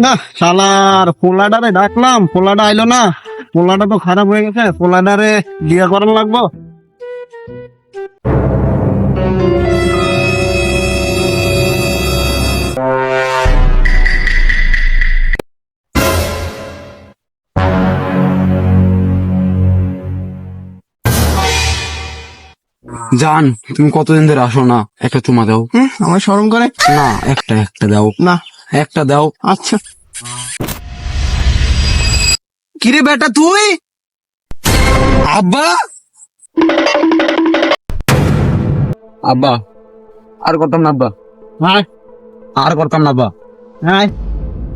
না শালার পোলাডারে ডাকলাম, পোলাডা আইলো না। পোলাডা তো খারাপ হয়ে গেছে, পোলাডারে বিয়ে করানো লাগবো। জান, তুমি কতদিন ধরে আসো না? একটা চুমা দাও। আমার শরম করে না, একটা একটা দাও, না। একটা দাও। আচ্ছা, কিরে বেটা তুই? আব্বা, আব্বা আর করতাম না আব্বা, হ্যাঁ আর করতাম না আব্বা, হ্যাঁ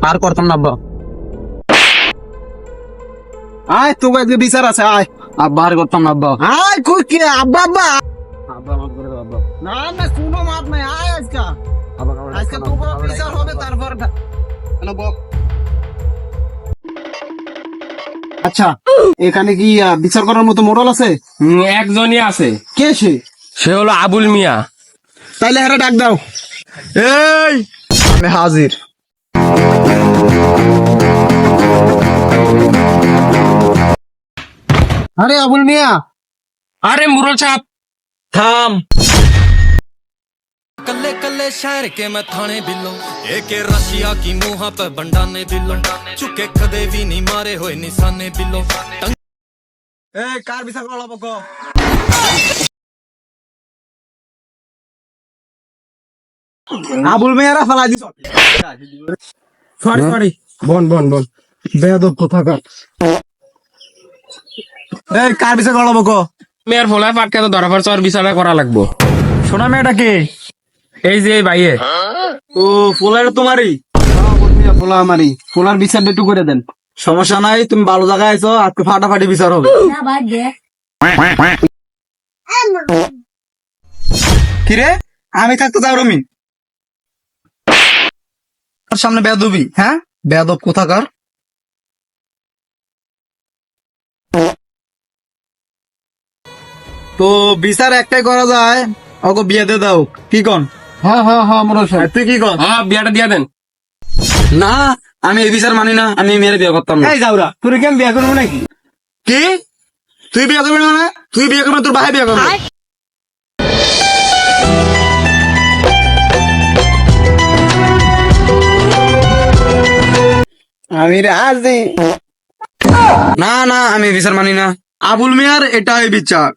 আর করতাম না আব্বা, আয়, তোকে আজকে বিচার আছে, আয় আব্বা আর করতাম না আব্বা। আয়। কই কি আব্বা? আব্বা আব্বা মাফ করে দাও আব্বা। না না, কোনো মাপ নাই। আয় আজকে, আব্বা, আজকে তোকে বিচার হবে, তারপর বক। আচ্ছা, এখানে কি বিচার করার মতো মোড়ল আছে? একজনই আছে, কে সে? সে হলো আবুল মিয়া। তাইলে হ্যাঁ ডাক দাও। এই, আমি হাজির। আরে আবুল মিয়া, আরে মুরল সাহেব থাম। कल्ले कल्ले शहर के मैं थाने बिल्लो एक रशिया की मुहा पे बंडाने बिल्लो चुके कदे भी नहीं मारे हुए निशाने बिल्लो এই কার বিচার করা লাগবো গো? আবুল মিয়ারা ফালাই দিছ। সরি সরি, বন বন বন, বেয়াদব কোথাকার। এই কার বিচার করা লাগবো গো? মেয়ের ফলায় পাটকে তো ধরা পড়ছে, আর বিচারা করা লাগবো। সোনা মেয়েটা কে? এই যে এই ভাইয়ে। ও পোলার তোমারই? পোলা আমারই। পোলার বিচারটা একটু করে দেন। সমস্যা নাই, তুমি ভালো জায়গায় আছো, আজকে ফাটাফাটি বিচার হবে। কিরে, আমি থাকতে যাও রমি সামনে বেয়াদবি? হ্যাঁ, বেয়াদব কোথাকার। তো বিচার একটাই করা যায়, ওকে বিয়ে দিয়ে দাও। কি কন? হ্যাঁ হ্যাঁ হ্যাঁ, মনে হয়। তুই কি কন? হ্যাঁ, বিয়াটা দিয়া দেন। না, আমি এই বিচার মানি না, আমি এই মেয়ের বিয়ে করতাম না। এই যাওরা, তুই কি আমি বিয়ে করবো নাকি? কি তুই বিয়ে করবি না? তুই বিয়ে করবি না, তোর ভাই বিয়ে করবে। আমি রাজি। না না, আমি এই বিচার মানি না। আবুল মিয়ার এটাই বিচার।